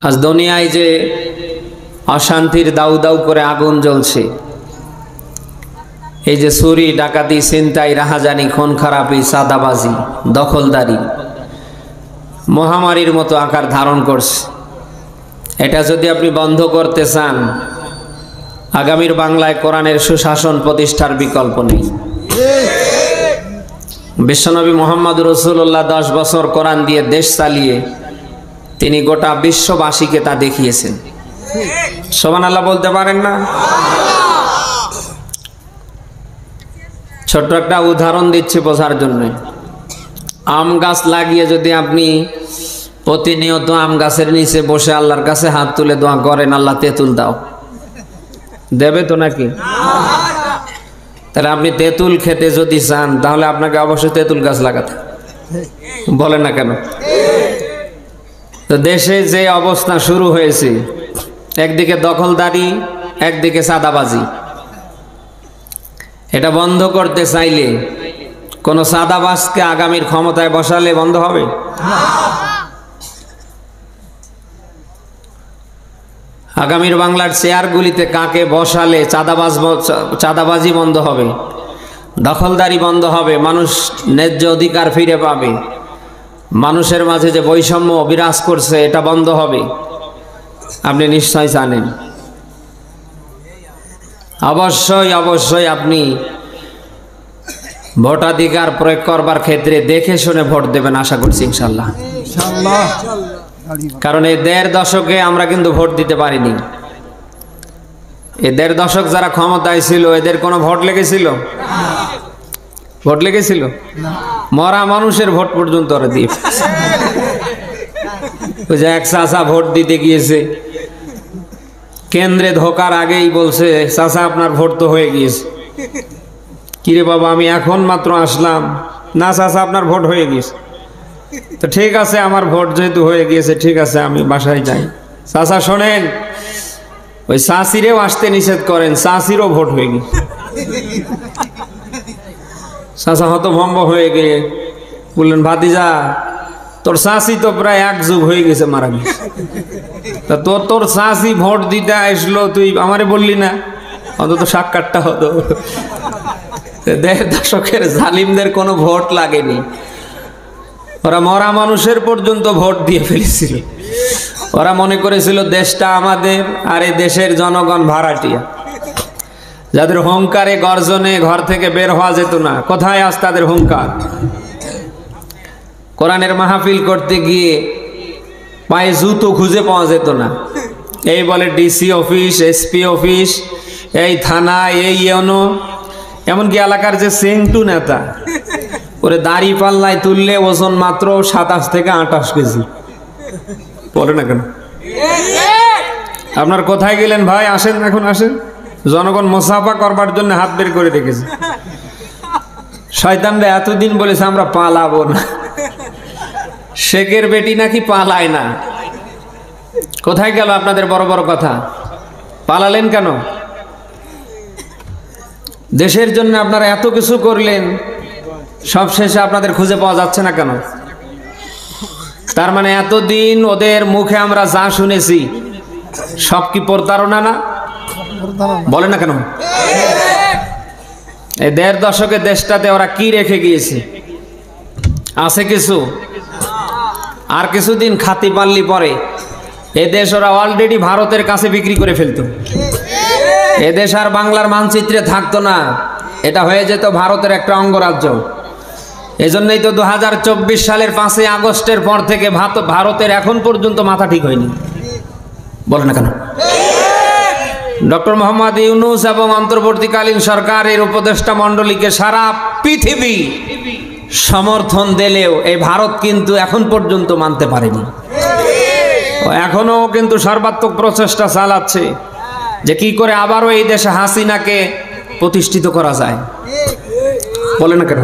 আজ দুনিয়ায় যে অশান্তির দাউ দাউ করে আগুন জ্বলছে, এই যে চুরি ডাকাতি ছিনতাই রাহাজানি খুন খারাপি সাদাবাজি দখলদারি মহামারীর মতো আকার ধারণ করছে। এটা যদি আপনি বন্ধ করতে চান, আগামীর বাংলায় কোরআনের সুশাসন প্রতিষ্ঠার বিকল্প নেই। বিশ্বনবী মুহাম্মদ রাসূলুল্লাহ 10 বছর কোরআন দিয়ে দেশ চালিয়ে তিনি গোটা বিশ্ববাসীকে তা দেখিয়েছেন। সুবহানাল্লাহ বলতে পারেন না? ছোট্ট একটা উদাহরণ দিচ্ছি বোঝার জন্য। আম গাছ লাগিয়ে যদি আপনি প্রতিনিয়ত আম গাছের নিচে বসে আল্লাহর কাছে হাত তুলে দোয়া করেন, আল্লাহ তেঁতুল দাও, দেবে তো নাকি? তাহলে আপনি তেঁতুল খেতে যদি চান, তাহলে আপনাকে অবশ্যই তেঁতুল গাছ লাগাতে বলেন না কেন? তো দেশে যে অবস্থা শুরু হয়েছে, একদিকে দখলদারি, একদিকে সাদাবাজি, এটা বন্ধ করতে চাইলে কোন সাদাবাজকে আগামীর ক্ষমতায় বসালে বন্ধ হবে? আগামীর বাংলার চেয়ারগুলিতে কাকে বসালে চাঁদাবাজি বন্ধ হবে, দখলদারি বন্ধ হবে, মানুষ ন্যায্য অধিকার ফিরে পাবে, মানুষের মাঝে যে বৈষম্য বিরাজ করছে এটা বন্ধ হবে। আপনি নিশ্চয় জানেন। অবশ্যই অবশ্যই আপনি ভোটাধিকার প্রয়োগ করবার ক্ষেত্রে দেখে শুনে ভোট দেবেন, আশা করছি ইনশাল্লাহ। কারণ এই 1.5 দশকে আমরা কিন্তু ভোট দিতে পারিনি। এই 1.5 দশক যারা ক্ষমতায় ছিল, এদের কোনো ভোট লেগেছিল? ভোট লেগেছিল? মরা মানুষের ভোট পর্যন্ত ওরা দিয়ে, ওই যে এক চাচা ভোট দিতে গিয়েছে, কেন্দ্রে ঢোকার আগেই বলছে, চাচা আপনার ভোট তো হয়ে গিয়েছে। কিরে বাবা, আমি এখন মাত্র আসলাম। না চাচা, আপনার ভোট হয়ে গিয়েছে। তো ঠিক আছে, আমার ভোট যেহেতু হয়ে গিয়েছে, ঠিক আছে আমি বাসায় যাই। চাচা শোনেন, ওই চাচিরেও আসতে নিষেধ করেন, চাচিরও ভোট হয়ে গিয়েছে। চাচা হতভম্ব হয়ে গিয়ে বললেন, ভাতিজা তোর চাচি তো প্রায় 1 যুগ হয়ে গেছে মারা গেছে, তা তোর চাচি ভোট দিতে আসলো, তুই আমারে বললি না? অন্তত সাক্ষাৎটা হতো। 1.5 দশকের জালিমদের কোনো ভোট লাগেনি, ওরা মরা মানুষের পর্যন্ত ভোট দিয়ে ফেলেছিল। ওরা মনে করেছিল দেশটা আমাদের, আর এই দেশের জনগণ ভাড়াটিয়া, যাদের হুঙ্কারে গর্জনে ঘর থেকে বের হওয়া যেত না। কোথায় আজ তাদের হুঙ্কার? কোরআনের মাহফিল করতে গিয়ে পায়ে জুতো খুঁজে পাওয়া যেত না। এই বলে ডিসি অফিস, এসপি অফিস, এই থানা, এই ইউনো, এমনকি এলাকার যে সেন্টু নেতা, ওরে দাড়ি পাল্লায় তুললে ওজন মাত্র 27 থেকে 28 কেজি। বলে না কেন? আপনার কোথায় গেলেন ভাই? আসেন, এখন আসেন। জনগণ মোসাফা করবার জন্য হাত বের করে রেখেছে। শয়তানরা এতদিন বলেছে আমরা পালাবো না, শেখের বেটি নাকি পালায় না। কোথায় গেল আপনাদের বড় বড় কথা? পালালেন কেন? দেশের জন্য আপনারা এত কিছু করলেন, সবশেষে আপনাদের খুঁজে পাওয়া যাচ্ছে না কেন? তার মানে এতদিন ওদের মুখে আমরা যা শুনেছি সব কি প্রতারণা না? বলে না কেন? এই 1.5 দশকের দেশটাতে ওরা কি রেখে গিয়েছে? আছে কিছু? আর কিছুদিন খাতি পাল্লি পরে এ দেশ ওরা অলরেডি ভারতের কাছে বিক্রি করে ফেলতো। এদেশ আর বাংলার মানচিত্রে থাকতো না, এটা হয়ে যেত ভারতের একটা অঙ্গরাজ্য। এজন্যই তো 2024 সালের 5ই আগস্টের পর থেকে ভারতের এখন পর্যন্ত মাথা ঠিক হয়নি। বলে না কেন? ডক্টর মোহাম্মদ ইউনূস এবং অন্তর্বর্তীকালীন সরকারের উপদেষ্টা মণ্ডলীকে সারা পৃথিবী সমর্থন দিলেও এই ভারত কিন্তু এখন পর্যন্ত মানতে পারেনি। এখনো কিন্তু সর্বাত্মক প্রচেষ্টা চালাচ্ছে যে কি করে আবারও এই দেশে হাসিনাকে প্রতিষ্ঠিত করা যায়। বলে না কেন?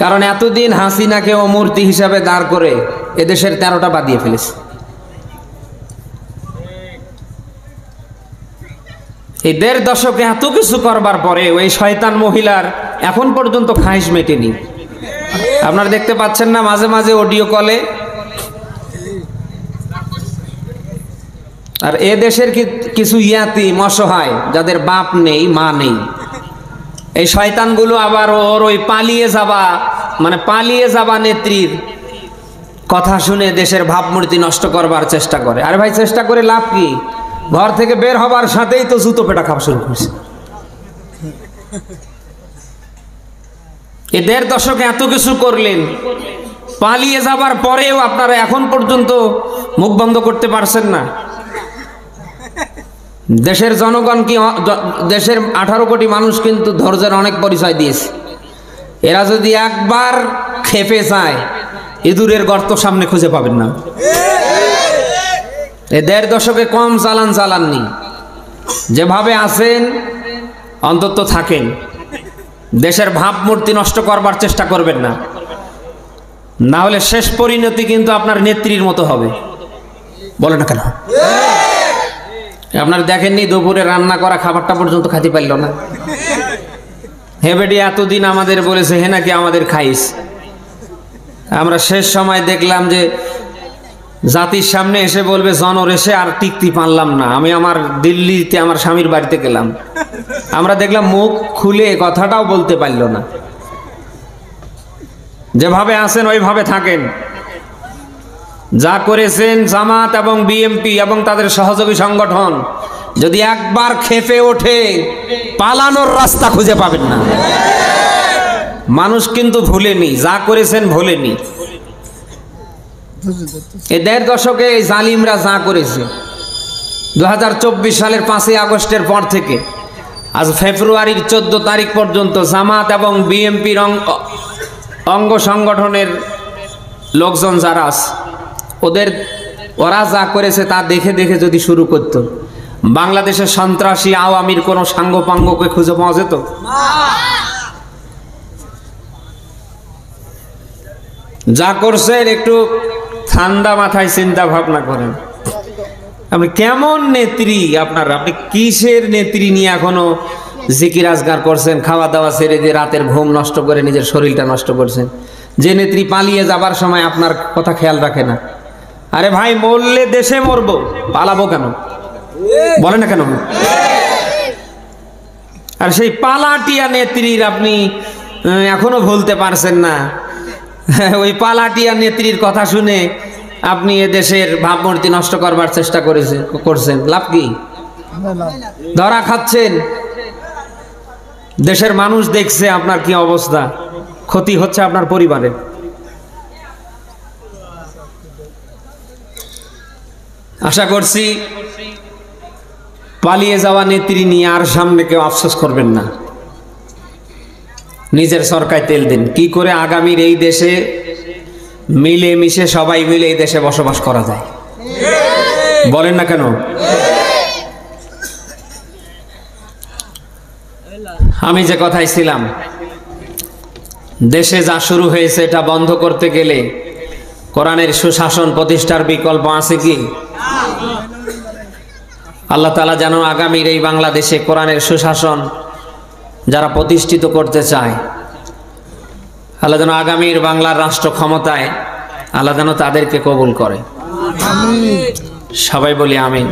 কারণ এতদিন হাসিনাকে অমূর্তি হিসাবে দাঁড় করে এদেশের 13টা বাদিয়ে ফেলেছে। এই 1.5 দশকে এত কিছু করবার পরে ওই শয়তান মহিলার এখন পর্যন্ত খাইশ মেটেনি। আপনারা দেখতে পাচ্ছেন না, মাঝে মাঝে অডিও কলে আর এ দেশের কিছু ইয়াতিম অসহায় যাদের বাপ নেই মা নেই, এই শয়তানগুলো আবার ওর ওই পালিয়ে যাবা নেত্রীর কথা শুনে দেশের ভাবমূর্তি নষ্ট করবার চেষ্টা করে। আরে ভাই, চেষ্টা করে লাভ কি? ঘর থেকে বের হবার সাথেই তো জুতো পেটা খাওয়া শুরু করছে। এই 1.5 দশকে এত কিছু করলেন, পালিয়ে যাবার পরেও আপনারা এখন পর্যন্ত মুখ বন্ধ করতে পারছেন না। দেশের জনগণ কি, দেশের 18 কোটি মানুষ কিন্তু ধৈর্যের অনেক পরিচয় দিয়েছে। এরা যদি একবার খেপে যায়, ইঁদুরের গর্ত সামনে খুঁজে পাবেন না। এই 1.5 দশকে কম চালাননি। যেভাবে আছেন অন্তত থাকেন, দেশের ভাবমূর্তি নষ্ট করবার চেষ্টা করবেন না, না হলে শেষ পরিণতি কিন্তু আপনার নেত্রীর মতো হবে। বলে না কেন? আপনার দেখেননি, দুপুরে রান্না করা খাবারটা পর্যন্ত খাতে পারল না। হে বেটি, এতদিন আমাদের বলেছে হে নাকি আমাদের খাইস। আমরা শেষ সময় দেখলাম যে জাতির সামনে এসে বলবে জনর এসে আর টিকতে পারলাম না, আমি আমার দিল্লিতে আমার স্বামীর বাড়িতে গেলাম। আমরা দেখলাম মুখ খুলে কথাটাও বলতে পারল না। যেভাবে আছেন ওইভাবে থাকেন। যা করেছেন জামাত এবং বিএনপি এবং তাদের সহযোগী সংগঠন, যদি একবার খেপে ওঠে পালানোর রাস্তা খুঁজে পাবেন না। মানুষ কিন্তু ভুলেনি, যা করেছেন ভুলেনি। এই 1.5 দশকে এই জালিমরা যা করেছে, 2024 সালের 5ই আগস্টের পর থেকে আজ ফেব্রুয়ারির 14 তারিখ পর্যন্ত জামাত এবং বিএনপির অঙ্গ সংগঠনের লোকজন যারা আছে, ওরা যা করেছে তা দেখে দেখে যদি শুরু করত, বাংলাদেশের সন্ত্রাসী আওয়ামীর কোন সাঙ্গপাঙ্গকে খুঁজে পাওয়া যেত? যা করছেন একটু ঠান্ডা মাথায় চিন্তা ভাবনা করেন। আপনি কেমন নেত্রী, আপনি কিসের নেত্রী নিয়ে এখনো জিকির আজগার করছেন, খাওয়া দাওয়া ছেড়ে দিয়ে রাতের ঘুম নষ্ট করে নিজের শরীরটা নষ্ট করছেন? যে নেত্রী পালিয়ে যাবার সময় আপনার কথা খেয়াল রাখে না। আরে ভাই, মরলে দেশে মরবো, পালাবো কেন? বলে না কেন? আর সেই পালাটিয়া নেত্রীর আপনি এখনো ভুলতে পারছেন না। ওই পালাটিয়া নেত্রীর কথা শুনে আপনি এ দেশের ভাবমূর্তি নষ্ট করবার চেষ্টা করছেন। লাভ কি? ধরা খাচ্ছেন। দেশের মানুষ দেখছে আপনার কি অবস্থা, ক্ষতি হচ্ছে আপনার পরিবারে। আশা করছি পালিয়ে যাওয়া নেত্রী নিয়ে আর সামনে কেউ আফসোস করবেন না। নিজের সরকায় তেল দিন, কি করে আগামীর এই দেশে মিলে মিশে সবাই মিলে এই দেশে বসবাস করা যায়। বলেন না কেন? আমি যে কথাই ছিলাম, দেশে যা শুরু হয়েছে এটা বন্ধ করতে গেলে কোরআনের সুশাসন প্রতিষ্ঠার বিকল্প আছে কি? আল্লাহ তাআলা যেন আগামীর এই বাংলাদেশে কোরআনের সুশাসন যারা প্রতিষ্ঠিত করতে চায়, আল্লাহ যেন আগামীর বাংলার রাষ্ট্র ক্ষমতায় আল্লাহ যেন তাদেরকে কবুল করে। সবাই বলি আমিন।